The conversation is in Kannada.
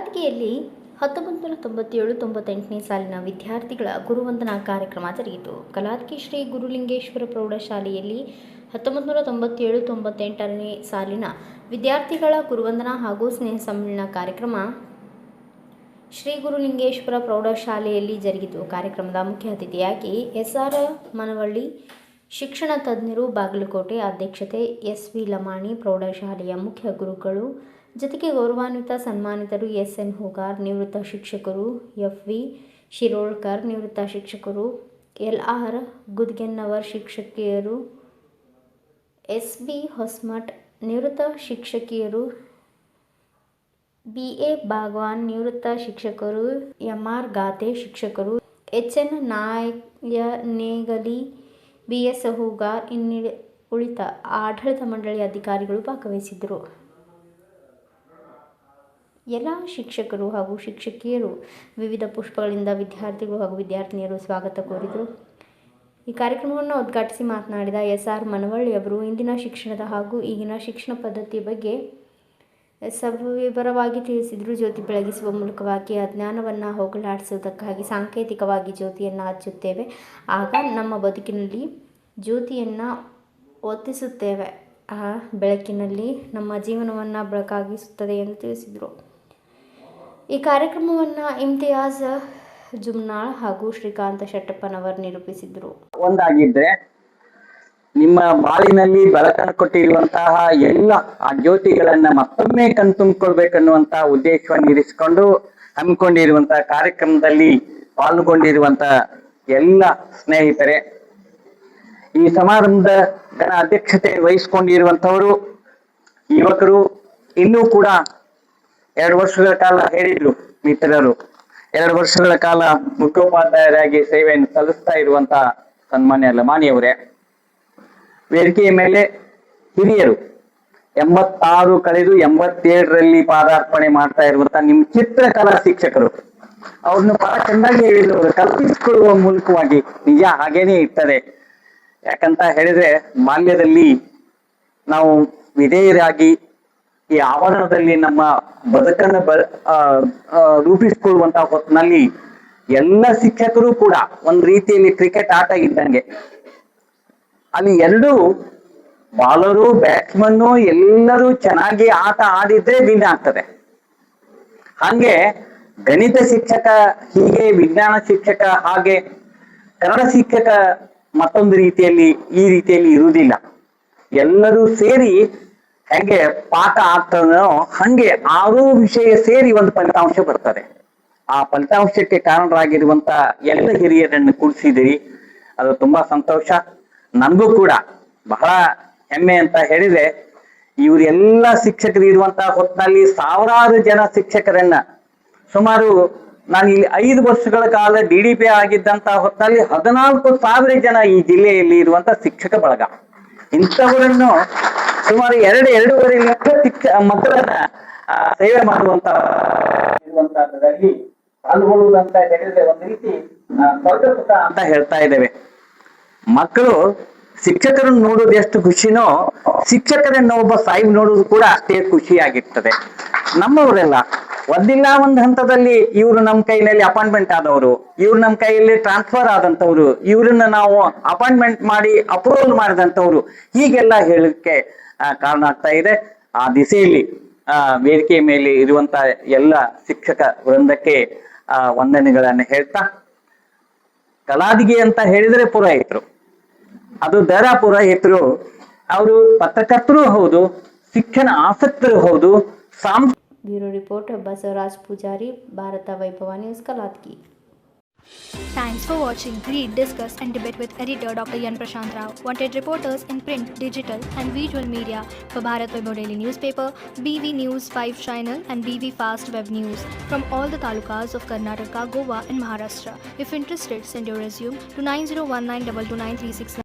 ಕಲಾದಗಿಯಲ್ಲಿ 1997-98ನೇ ಸಾಲಿನ ವಿದ್ಯಾರ್ಥಿಗಳ ಗುರುವಂದನಾ ಕಾರ್ಯಕ್ರಮ ಜರುಗಿತು. ಕಲಾದಗಿ ಶ್ರೀ ಗುರುಲಿಂಗೇಶ್ವರ ಪ್ರೌಢಶಾಲೆಯಲ್ಲಿ 1997-98ನೇ ಸಾಲಿನ ವಿದ್ಯಾರ್ಥಿಗಳ ಗುರುವಂದನಾ ಹಾಗೂ ಸ್ನೇಹ ಸಮ್ಮೇಳನ ಕಾರ್ಯಕ್ರಮ ಶ್ರೀ ಗುರುಲಿಂಗೇಶ್ವರ ಪ್ರೌಢಶಾಲೆಯಲ್ಲಿ ಜರುಗಿತು. ಕಾರ್ಯಕ್ರಮದ ಮುಖ್ಯ ಅತಿಥಿಯಾಗಿ ಎಸ್.ಆರ್. ಮನವಳ್ಳಿ, ಶಿಕ್ಷಣ ತಜ್ಞರು, ಬಾಗಲಕೋಟೆ ಅಧ್ಯಕ್ಷತೆ ಎಸ್.ವಿ. ಲಮಾಣಿ, ಪ್ರೌಢಶಾಲೆಯ ಮುಖ್ಯ ಗುರುಗಳು, ಜೊತೆಗೆ ಗೌರವಾನ್ವಿತ ಸನ್ಮಾನಿತರು ಎಸ್.ಎನ್. ಹೋಗಾರ್, ನಿವೃತ್ತ ಶಿಕ್ಷಕರು, ಎಫ್.ವಿ. ಶಿರೋಳ್ಕರ್, ನಿವೃತ್ತ ಶಿಕ್ಷಕರು, ಎಲ್.ಆರ್. ಗುದ್ಗೆನ್ನವರ್, ಶಿಕ್ಷಕಿಯರು, ಎಸ್.ಬಿ. ಹೊಸಮಠ್, ನಿವೃತ್ತ ಶಿಕ್ಷಕಿಯರು, ಬಿ.ಎ. ಬಾಗವಾನ್, ನಿವೃತ್ತ ಶಿಕ್ಷಕರು, ಎಂ.ಆರ್. ಗಾತೆ, ಶಿಕ್ಷಕರು, ಎಚ್.ಎನ್. ನಾಯನೇಗಲಿ, ಬಿ.ಎಸ್. ಹೋಗಾರ್, ಉಳಿದ ಆಡಳಿತ ಮಂಡಳಿ ಅಧಿಕಾರಿಗಳು ಭಾಗವಹಿಸಿದ್ದರು. ಎಲ್ಲ ಶಿಕ್ಷಕರು ಹಾಗೂ ಶಿಕ್ಷಕಿಯರು ವಿವಿಧ ಪುಷ್ಪಗಳಿಂದ ವಿದ್ಯಾರ್ಥಿಗಳು ಹಾಗೂ ವಿದ್ಯಾರ್ಥಿನಿಯರು ಸ್ವಾಗತ ಕೋರಿದರು. ಈ ಕಾರ್ಯಕ್ರಮವನ್ನು ಉದ್ಘಾಟಿಸಿ ಮಾತನಾಡಿದ ಎಸ್.ಆರ್. ಮನವಳ್ಳಿ ಅವರು ಇಂದಿನ ಶಿಕ್ಷಣದ ಹಾಗೂ ಈಗಿನ ಶಿಕ್ಷಣ ಪದ್ಧತಿಯ ಬಗ್ಗೆ ಸವಿವರವಾಗಿ ತಿಳಿಸಿದರು. ಜ್ಯೋತಿ ಬೆಳಗಿಸುವ ಮೂಲಕವಾಗಿ ಅಜ್ಞಾನವನ್ನು ಹೋಗಲಾಡಿಸುವುದಕ್ಕಾಗಿ ಸಾಂಕೇತಿಕವಾಗಿ ಜ್ಯೋತಿಯನ್ನು ಹಚ್ಚುತ್ತೇವೆ. ಆಗ ನಮ್ಮ ಬದುಕಿನಲ್ಲಿ ಜ್ಯೋತಿಯನ್ನು ಒತ್ತಿಸುತ್ತೇವೆ. ಆ ಬೆಳಕಿನಲ್ಲಿ ನಮ್ಮ ಜೀವನವನ್ನು ಬೆಳಕಾಗಿಸುತ್ತದೆ ಎಂದು ತಿಳಿಸಿದರು. ಈ ಕಾರ್ಯಕ್ರಮವನ್ನು ಇಮ್ತಿಯಾಜ್ ಜುಮ್ನಾಳ್ ಹಾಗೂ ಶ್ರೀಕಾಂತ ಶೆಟ್ಟಪ್ಪನವರು ನಿರೂಪಿಸಿದರು. ಒಂದಾಗಿದ್ರೆ ನಿಮ್ಮ ಬಾಳಿನಲ್ಲಿ ಬೆಳಕನ್ನು ಕೊಟ್ಟಿರುವಂತಹ ಎಲ್ಲ ಆ ಜ್ಯೋತಿಗಳನ್ನ ಮತ್ತೊಮ್ಮೆ ಕಣ್ತುಂಬಿಕೊಳ್ಬೇಕನ್ನುವಂತಹ ಉದ್ದೇಶವನ್ನು ಇರಿಸಿಕೊಂಡು ಹಮ್ಮಿಕೊಂಡಿರುವಂತಹ ಕಾರ್ಯಕ್ರಮದಲ್ಲಿ ಪಾಲ್ಗೊಂಡಿರುವಂತಹ ಎಲ್ಲ ಸ್ನೇಹಿತರೆ, ಈ ಸಮಾರಂಭದ ಅಧ್ಯಕ್ಷತೆ ವಹಿಸಿಕೊಂಡಿರುವಂತವರು ಯುವಕರು, ಇನ್ನೂ ಕೂಡ 2 ವರ್ಷಗಳ ಕಾಲ ಹೇಳಿದ್ರು ಮಿತ್ರರು, 2 ವರ್ಷಗಳ ಕಾಲ ಮುಖ್ಯೋಪಾಧ್ಯಾಯರಾಗಿ ಸೇವೆಯನ್ನು ಸಲ್ಲಿಸ್ತಾ ಇರುವಂತಹ ಸನ್ಮಾನ್ಯ ಲಮಾಣಿಯವರೇ, ವೇದಿಕೆಯ ಮೇಲೆ ಹಿರಿಯರು 86 ಕಳೆದು 87ರಲ್ಲಿ ಪಾದಾರ್ಪಣೆ ಮಾಡ್ತಾ ಇರುವಂತಹ ನಿಮ್ಮ ಚಿತ್ರಕಲಾ ಶಿಕ್ಷಕರು, ಅವ್ರನ್ನ ಬಹಳ ಚೆನ್ನಾಗಿ ಹೇಳಿದವರು, ಕಲ್ಪಿಸಿಕೊಳ್ಳುವ ಮೂಲಕವಾಗಿ ನಿಜ ಹಾಗೇನೆ ಇರ್ತದೆ. ಯಾಕಂತ ಹೇಳಿದ್ರೆ ಬಾಲ್ಯದಲ್ಲಿ ನಾವು ವಿಧೇಯರಾಗಿ ಈ ಆವರಣದಲ್ಲಿ ನಮ್ಮ ಬದುಕನ್ನು ರೂಪಿಸಿಕೊಳ್ಳುವಂತಹ ಹೊತ್ತಿನಲ್ಲಿ ಎಲ್ಲ ಶಿಕ್ಷಕರು ಕೂಡ ಒಂದ್ ರೀತಿಯಲ್ಲಿ ಕ್ರಿಕೆಟ್ ಆಟ ಇದ್ದಂಗೆ, ಅಲ್ಲಿ ಎರಡೂ ಬಾಲರು ಬ್ಯಾಟ್ಸ್ಮನ್ನು ಎಲ್ಲರೂ ಚೆನ್ನಾಗಿ ಆಟ ಆಡಿದ್ರೆ ವಿನ್ ಆಗ್ತದೆ. ಹಾಗೆ ಗಣಿತ ಶಿಕ್ಷಕ ಹೀಗೆ, ವಿಜ್ಞಾನ ಶಿಕ್ಷಕ ಹಾಗೆ, ಕನ್ನಡ ಶಿಕ್ಷಕ ಮತ್ತೊಂದು ರೀತಿಯಲ್ಲಿ ಈ ರೀತಿಯಲ್ಲಿ ಇರುವುದಿಲ್ಲ. ಎಲ್ಲರೂ ಸೇರಿ ಹೇಗೆ ಪಾಠ ಆಗ್ತದೋ ಹಂಗೆ 6 ವಿಷಯ ಸೇರಿ ಒಂದು ಫಲಿತಾಂಶ ಬರ್ತದೆ. ಆ ಫಲಿತಾಂಶಕ್ಕೆ ಕಾರಣರಾಗಿರುವಂತ ಎಲ್ಲ ಹಿರಿಯರನ್ನು ಕೂಡಿಸಿದಿರಿ, ಅದು ತುಂಬಾ ಸಂತೋಷ. ನನಗೂ ಕೂಡ ಬಹಳ ಹೆಮ್ಮೆ ಅಂತ ಹೇಳಿದ್ರೆ, ಇವರೆಲ್ಲ ಶಿಕ್ಷಕರು ಇರುವಂತಹ ಹೊತ್ತಿನಲ್ಲಿ ಸಾವಿರಾರು ಜನ ಶಿಕ್ಷಕರನ್ನ, ಸುಮಾರು ನಾನು ಇಲ್ಲಿ 5 ವರ್ಷಗಳ ಕಾಲ DDP ಆಗಿದ್ದಂತಹ ಹೊತ್ತಿನಲ್ಲಿ 14,000 ಜನ ಈ ಜಿಲ್ಲೆಯಲ್ಲಿ ಇರುವಂತ ಶಿಕ್ಷಕ ಬಳಗ, ಇಂಥವರನ್ನು ಸುಮಾರು 2-2.5 ಲಕ್ಷ ಮಕ್ಕಳನ್ನ ಸೇವೆ ಮಾಡುವಂತಹದ್ರಲ್ಲಿ ಪಾಲ್ಗೊಳ್ಳುವುದಂತ ಹೇಳಿದ್ರೆ ಒಂದು ರೀತಿ ಸ್ವರ್ಗಸುಖ ಅಂತ ಹೇಳ್ತಾ ಇದ್ದೇವೆ. ಮಕ್ಕಳು ಶಿಕ್ಷಕರನ್ನು ನೋಡೋದು ಎಷ್ಟು ಖುಷಿನೋ, ಶಿಕ್ಷಕರನ್ನು ಒಬ್ಬ ಸಾಯಿಬ್ ನೋಡೋದು ಕೂಡ ಅಷ್ಟೇ ಖುಷಿಯಾಗಿರ್ತದೆ. ನಮ್ಮವರೆಲ್ಲ ಒಂದಿಲ್ಲ ಒಂದು ಹಂತದಲ್ಲಿ ಇವರು ನಮ್ಮ ಕೈಯಲ್ಲಿ ಅಪಾಯಿಂಟ್ಮೆಂಟ್ ಆದವರು, ಇವ್ರು ನಮ್ಮ ಕೈಯಲ್ಲಿ ಟ್ರಾನ್ಸ್ಫರ್ ಆದಂತವ್ರು, ಇವ್ರನ್ನ ನಾವು ಅಪಾಯಿಂಟ್ಮೆಂಟ್ ಮಾಡಿ ಅಪ್ರೂವಲ್ ಮಾಡಿದಂತವ್ರು, ಹೀಗೆಲ್ಲ ಹೇಳಲಿಕ್ಕೆ ಕಾರಣ ಆಗ್ತಾ ಇದೆ. ಆ ದಿಸೆಯಲ್ಲಿ ವೇದಿಕೆ ಮೇಲೆ ಇರುವಂತ ಎಲ್ಲ ಶಿಕ್ಷಕ ವೃಂದಕ್ಕೆ ವಂದನೆಗಳನ್ನು ಹೇಳ್ತಾ, ಕಲಾದಗಿ ಅಂತ ಹೇಳಿದ್ರೆ ಪುರೋಹಿತರು, ಅದು ದರ ಪುರೋಹಿತರು, ಅವರು ಪತ್ರಕರ್ತರು ಹೌದು, ಶಿಕ್ಷಣ ಆಸಕ್ತರು ಹೌದು. ಬ್ಯೂರೋ ರಿಪೋರ್ಟ್ ಬಸವರಾಜ್ ಪೂಜಾರಿ, ಭಾರತ ವೈಭವ news, Kaladagi. Thanks for watching. Read, discuss and debate with editor Dr. Yan Prashant Rao. Wanted reporters in print, digital and visual media for Bharat Vaibhav Daily Newspaper, BV News 5 Channel and BV Fast Web News from all the talukas of Karnataka, Goa and Maharashtra. If interested, send your resume to 9019229369.